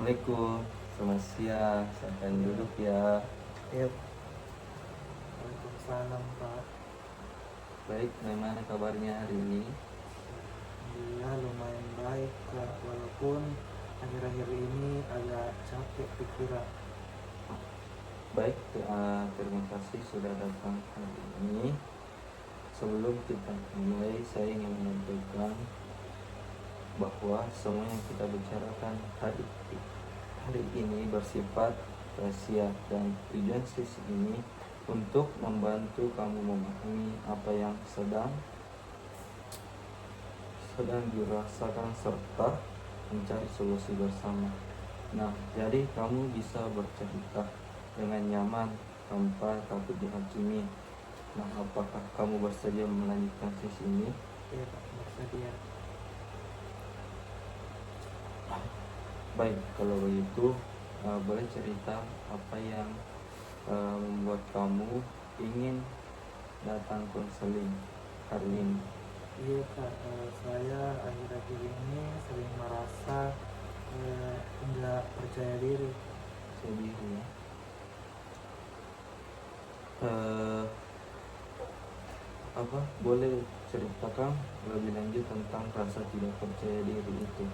Assalamualaikum, selamat siang, silakan duduk ya. Yep. Waalaikumsalam Pak. Baik, bagaimana kabarnya hari ini? Alhamdulillah lumayan baik Kak, walaupun akhir-akhir ini agak capek pikiran. Baik, terima kasih sudah datang hari ini. Sebelum kita mulai, saya ingin menyampaikan bahwa semua yang kita bicarakan hari ini bersifat rahasia dan tujuan sesi ini untuk membantu kamu memahami apa yang sedang dirasakan serta mencari solusi bersama. Nah, jadi kamu bisa bercerita dengan nyaman tanpa takut dihakimi. Nah, apakah kamu bersedia melanjutkan sesi ini? Ya Pak, bersedia. Baik, kalau begitu boleh cerita apa yang membuat kamu ingin datang konseling hari ini? Iya Kak, saya akhir-akhir ini sering merasa nggak percaya diri. Sedih ya. Boleh ceritakan lebih lanjut tentang rasa tidak percaya diri itu?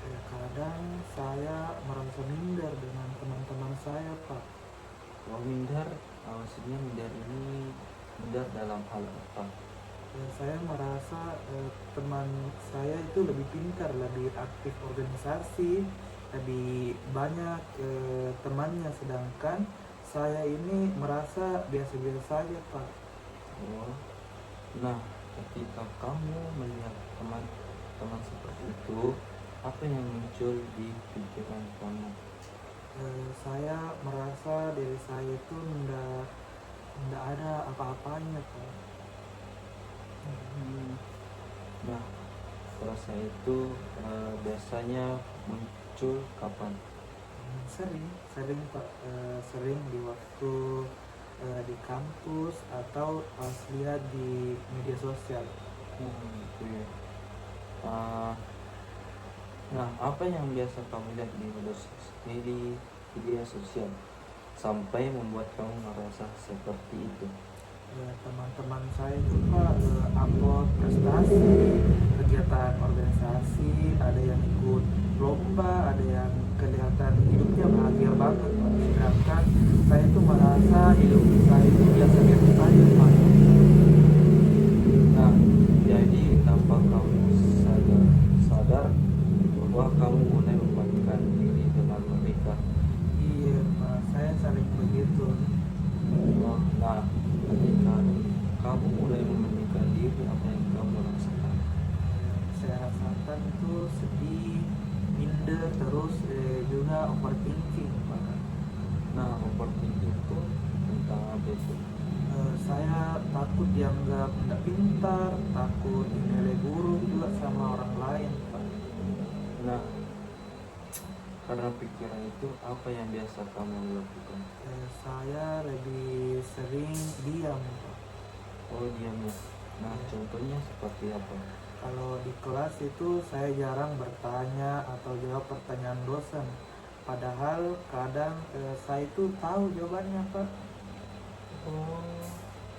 Kadang saya merasa minder dengan teman-teman saya Pak. Minder, maksudnya minder ini minder dalam hal apa? Saya merasa teman saya itu lebih pintar, lebih aktif organisasi, lebih banyak temannya, sedangkan saya ini merasa biasa-biasa saja Pak. Oh, nah, ketika kamu melihat teman-teman seperti itu, apa yang muncul di pikiran kamu? Saya merasa diri saya itu ndak ada apa-apanya Pak. Nah, rasa itu biasanya muncul kapan? Sering Pak, sering di waktu di kampus atau pas lihat di media sosial. Gitu ya. Nah, apa yang biasa kamu lihat di media sosial sampai membuat kamu merasa seperti itu? Teman-teman saya itu Pak upload prestasi, kegiatan organisasi, ada yang ikut lomba, ada yang kelihatan hidupnya bahagia banget Pak. Sedangkan saya itu merasa hidup saya itu biasa-biasa saja Pak. Nah, jadi tanpa kamu sadar bahwa kamu mulai membandingkan diri dengan mereka. Iya Pak, saya sering begitu. Nah, ketika kamu mulai membandingkan diri, apa yang kamu rasakan? Saya rasakan itu sedih, minder, terus juga overthinking Pak. Nah, overthinking itu tentang apa itu? Saya takut dianggap tidak pintar, takut dinilai buruk juga sama orang lain Pak. Nah, karena pikiran itu, apa yang biasa kamu lakukan? Saya lebih sering diam Pak. Oh, diam ya. Nah, contohnya seperti apa? Kalau di kelas itu saya jarang bertanya atau jawab pertanyaan dosen. Padahal kadang saya itu tahu jawabannya Pak. Oh,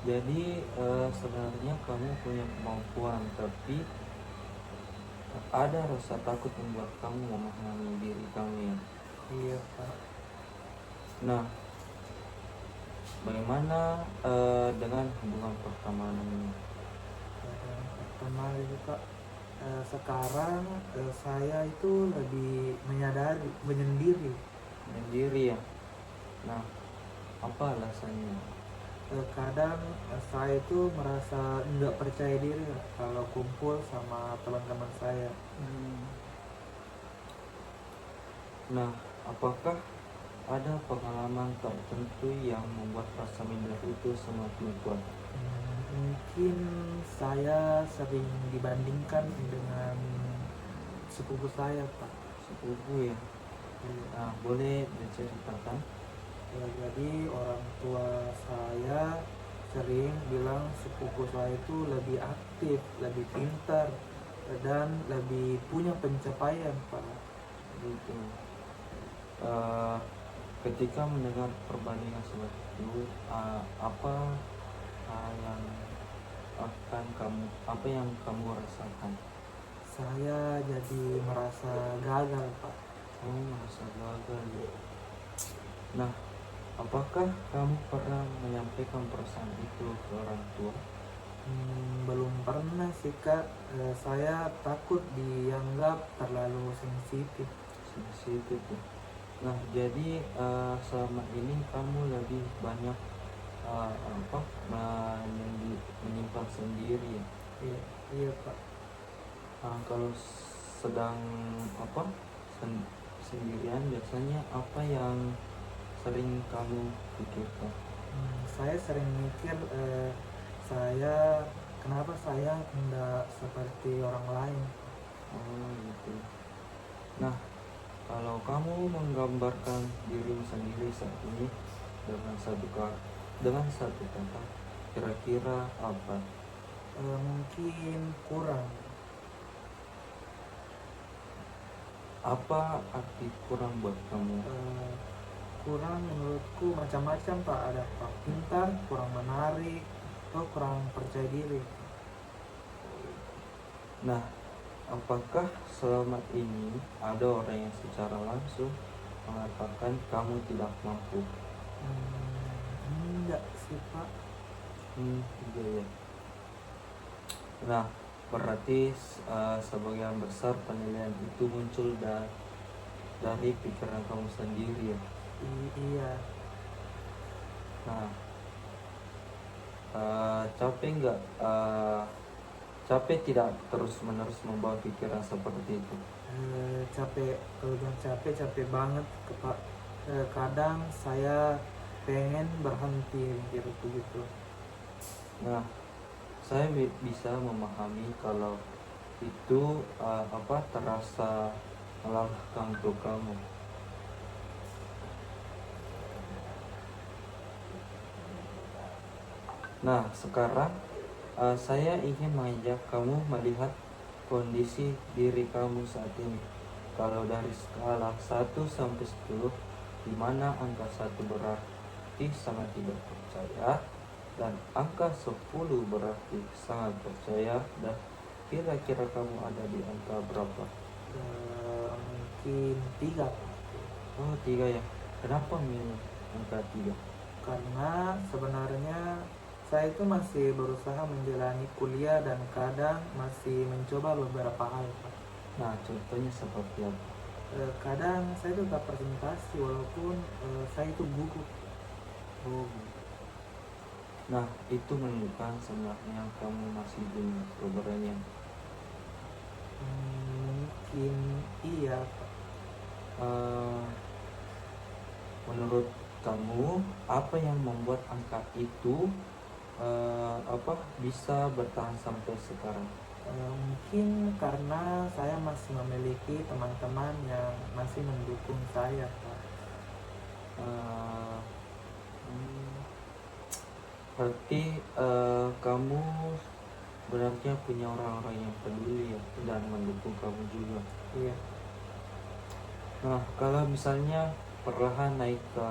jadi sebenarnya kamu punya kemampuan, tapi ada rasa takut membuat kamu memahami diri kamu ya. Iya Pak. Nah, bagaimana dengan hubungan pertemanan ini? Pertama itu Pak, sekarang saya itu lebih menyendiri. Sendiri ya. Nah, apa alasannya? Kadang saya itu merasa nggak percaya diri kalau kumpul sama teman-teman saya. Nah, apakah ada pengalaman tertentu yang membuat rasa minder itu semakin kuat? Mungkin saya sering dibandingkan dengan sepupu saya Pak. Sepupu ya. Nah, boleh diceritakan? Jadi orang tua saya sering bilang sepupu saya itu lebih aktif, lebih pintar, dan lebih punya pencapaian Pak. Gitu. eh, ketika mendengar perbandingan seperti itu, apa yang apa yang kamu rasakan? Saya jadi merasa gagal, Pak. Oh, merasa gagal ya. Nah, apakah kamu pernah menyampaikan perasaan itu ke orang tua? Belum pernah sih, Kak. Saya takut dianggap terlalu sensitif. Sensitif ya. Nah, jadi selama ini kamu lebih banyak apa menyimpan sendiri ya. Iya, iya, Pak. Kalau sedang apa sendirian, biasanya apa yang sering kamu pikirkan? Saya sering mikir, kenapa saya tidak seperti orang lain. Oh gitu. Nah, kalau kamu menggambarkan dirimu sendiri saat ini dengan satu kata, kira-kira apa? Mungkin kurang. Apa arti kurang buat kamu? Kurang menurutku macam-macam, Pak. Ada Pak pintar, kurang menarik, atau kurang percaya diri. Nah, apakah selama ini ada orang yang secara langsung mengatakan kamu tidak mampu? Enggak sih, Pak. Iya ya. Nah, berarti sebagian besar penilaian itu muncul dari pikiran kamu sendiri ya. Iya. Nah, capek nggak? Capek tidak terus-menerus membawa pikiran seperti itu? Capek. Kalau bilang capek banget, Pak. Kadang saya pengen berhenti mikir begitu. Nah, saya bisa memahami kalau itu terasa melelahkan untuk kamu. Nah, sekarang saya ingin mengajak kamu melihat kondisi diri kamu saat ini. Kalau dari skala 1 sampai 10, di mana angka 1 berarti sangat tidak percaya dan angka 10 berarti sangat percaya, dan kira-kira kamu ada di angka berapa? Mungkin 3, Pak. Oh, 3 ya. Kenapa milih angka 3? Karena sebenarnya saya itu masih berusaha menjalani kuliah dan kadang masih mencoba beberapa hal, Pak. Nah, contohnya seperti apa? Kadang saya tetap presentasi walaupun saya itu gugup. Oh. Nah, itu menunjukkan sebenarnya kamu masih belum keberanian. Mungkin iya, Pak. Menurut kamu, apa yang membuat angka itu bisa bertahan sampai sekarang? Mungkin karena saya masih memiliki teman-teman yang masih mendukung saya, Pak. Berarti kamu berarti punya orang-orang yang peduli ya, dan mendukung kamu juga. Iya. Nah, kalau misalnya perlahan naik ke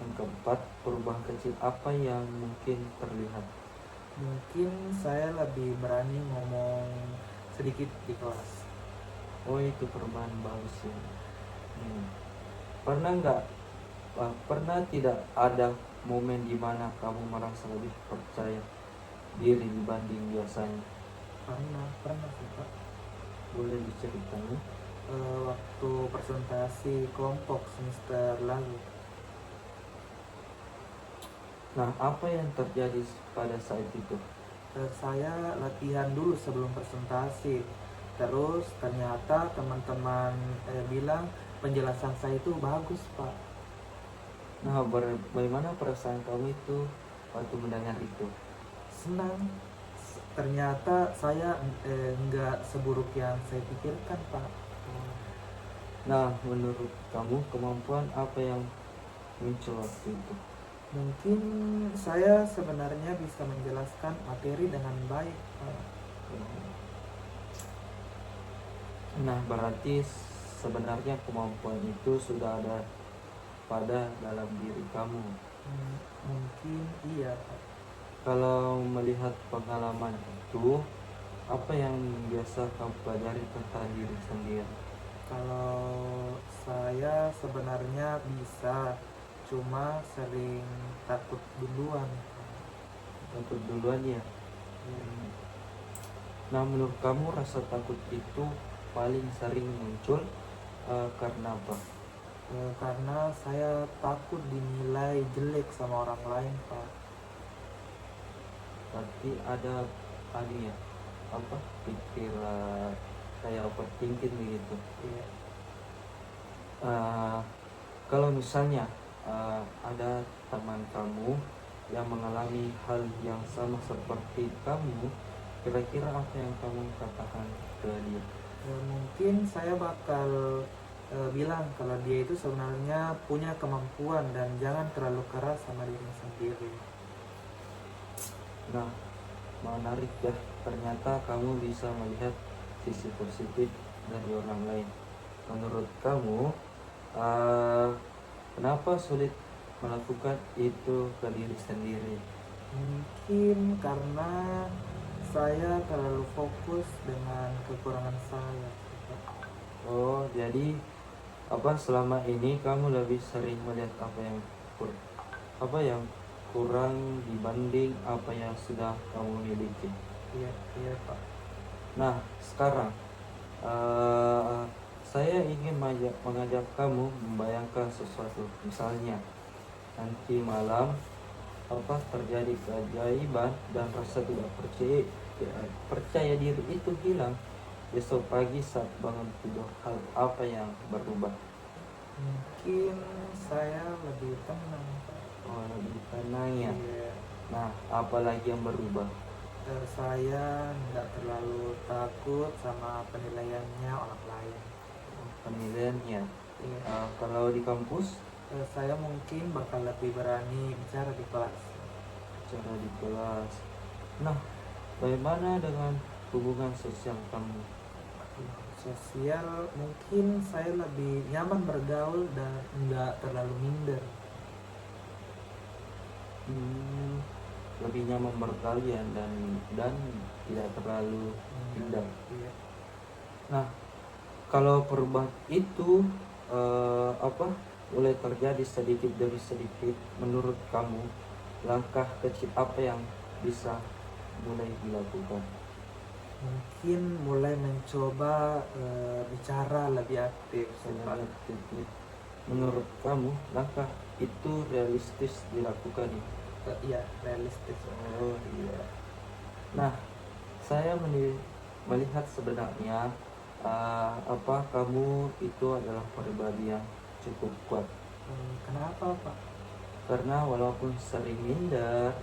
angka 4, perubahan kecil apa yang mungkin terlihat? Mungkin saya lebih berani ngomong sedikit di kelas. Oh, itu perubahan bagus ya. Pernah tidak ada momen di mana kamu merasa lebih percaya diri dibanding biasanya? Pernah sih, Pak. Boleh diceritain? Waktu presentasi kelompok semester lalu. Nah, apa yang terjadi pada saat itu? Saya latihan dulu sebelum presentasi. Terus ternyata teman-teman bilang penjelasan saya itu bagus, Pak. Nah, bagaimana perasaan kamu itu waktu mendengar itu? Senang. Ternyata saya nggak seburuk yang saya pikirkan, Pak. Nah, menurut kamu kemampuan apa yang muncul waktu itu? Mungkin saya sebenarnya bisa menjelaskan materi dengan baik, Pak. Nah, berarti sebenarnya kemampuan itu sudah ada pada dalam diri kamu. Mungkin iya Pak. Kalau melihat pengalaman itu, apa yang biasa kamu pelajari tentang diri sendiri? Kalau saya sebenarnya bisa, cuma sering takut duluan. Takut duluan ya. Ya, Nah, menurut kamu rasa takut itu paling sering muncul karena apa? karena saya takut dinilai jelek sama orang lain Pak. Berarti ada ya, apa pikiran kayak overthinking begitu. Iya. Eh, Kalau misalnya ada teman kamu yang mengalami hal yang sama seperti kamu, kira-kira apa yang kamu katakan ke dia? Mungkin saya bakal bilang kalau dia itu sebenarnya punya kemampuan dan jangan terlalu keras sama diri sendiri. Nah, menarik ya, ternyata kamu bisa melihat sisi positif dari orang lain. Menurut kamu, kenapa sulit melakukan itu ke diri sendiri? Mungkin karena saya terlalu fokus dengan kekurangan saya. Oh, jadi selama ini kamu lebih sering melihat apa yang kurang dibanding apa yang sudah kamu miliki. Iya, iya Pak. Nah, sekarang saya ingin mengajak kamu membayangkan sesuatu. Misalnya, nanti malam terjadi keajaiban dan rasa tidak percaya diri itu hilang. Besok pagi saat bangun tidur, hal apa yang berubah? Mungkin saya lebih tenang Pak. Oh, lebih tenang ya. Iya. Nah, apa lagi yang berubah? Saya nggak terlalu takut sama penilaiannya orang lain. Penilaiannya. Iya. Kalau di kampus, Saya mungkin bakal lebih berani bicara di kelas. cara di kelas. Nah, bagaimana dengan hubungan sosial kamu? Sosial mungkin saya lebih nyaman bergaul dan nggak terlalu minder. Hmm, lebih nyaman berkalian dan tidak terlalu indah. Iya. Nah, kalau perubahan itu mulai terjadi sedikit demi sedikit, menurut kamu langkah kecil apa yang bisa mulai dilakukan? Mungkin mulai mencoba bicara lebih aktif. Sebenarnya titik. Menurut kamu langkah itu realistis dilakukan ya? Iya, realistis. Oh iya. Nah, saya melihat sebenarnya kamu itu adalah pribadi yang cukup kuat. Kenapa Pak? Karena walaupun sering minder,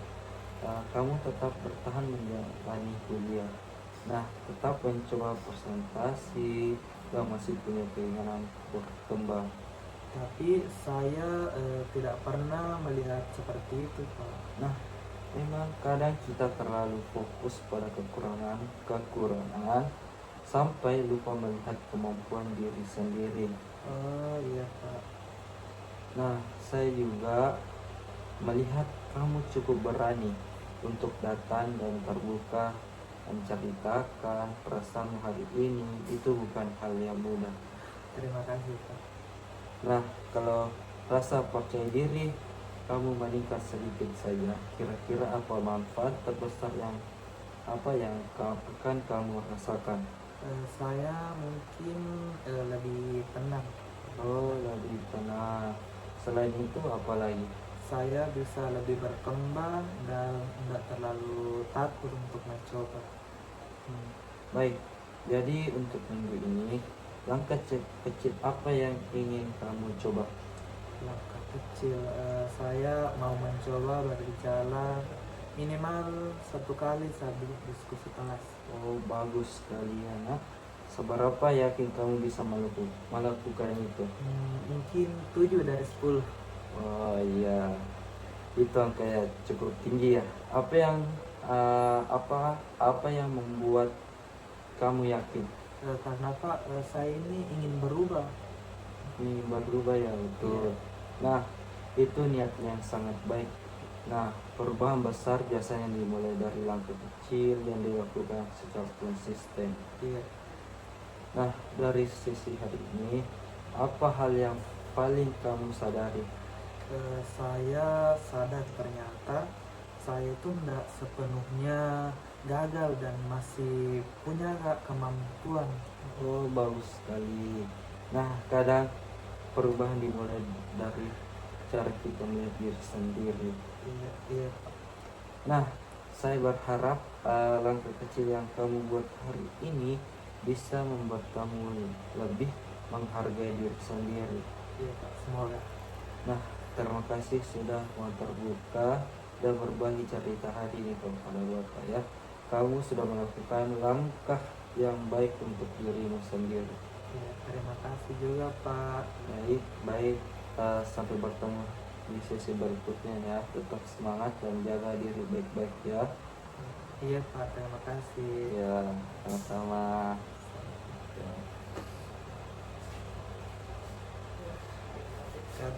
kamu tetap bertahan menjalani kuliah. Nah, tetap mencoba presentasi dan masih punya keinginan berkembang. Tapi saya tidak pernah melihat seperti itu Pak. Nah, memang kadang kita terlalu fokus pada kekurangan sampai lupa melihat kemampuan diri sendiri. Oh iya Pak. Nah, saya juga melihat kamu cukup berani untuk datang dan terbuka menceritakan perasaanmu hari ini. Itu bukan hal yang mudah. Terima kasih Pak. Nah, kalau rasa percaya diri kamu meningkat sedikit saja, kira-kira apa manfaat terbesar yang akan kamu rasakan? Saya mungkin lebih tenang. Oh, lebih tenang. Selain itu apa lagi? Saya bisa lebih berkembang dan tidak terlalu takut untuk mencoba. Baik, jadi untuk minggu ini langkah kecil apa yang ingin kamu coba? Langkah kecil, saya mau mencoba berbicara minimal 1 kali saat diskusi kelas. Oh, bagus sekali anak. Seberapa yakin kamu bisa melakukan itu? Mungkin 7 dari 10. Oh iya, itu angkanya cukup tinggi ya. Apa yang membuat kamu yakin? Karena Pak, saya ini ingin berubah. Ini berubah ya, betul. Nah, itu niatnya yang sangat baik. Nah, perubahan besar biasanya dimulai dari langkah kecil yang dilakukan secara konsisten. Iya. Nah, dari sisi hari ini, apa hal yang paling kamu sadari? Saya sadar ternyata saya itu tidak sepenuhnya gagal dan masih punya kemampuan. Oh, bagus sekali. Nah, kadang perubahan dimulai dari cara kita melihat diri sendiri. Iya, iya Pak. Nah, saya berharap langkah kecil yang kamu buat hari ini bisa membuat kamu lebih menghargai diri sendiri. Iya Pak, semoga. Nah, terima kasih sudah mau terbuka dan berbagi cerita hari ini kepada Bapak ya. Kamu sudah melakukan langkah yang baik untuk dirimu sendiri. Iya, terima kasih juga Pak. Baik, baik. Sampai bertemu di sesi berikutnya ya. Tetap semangat dan jaga diri baik-baik ya. Iya Pak, terima kasih. Ya, sama-sama. Ya. Ya.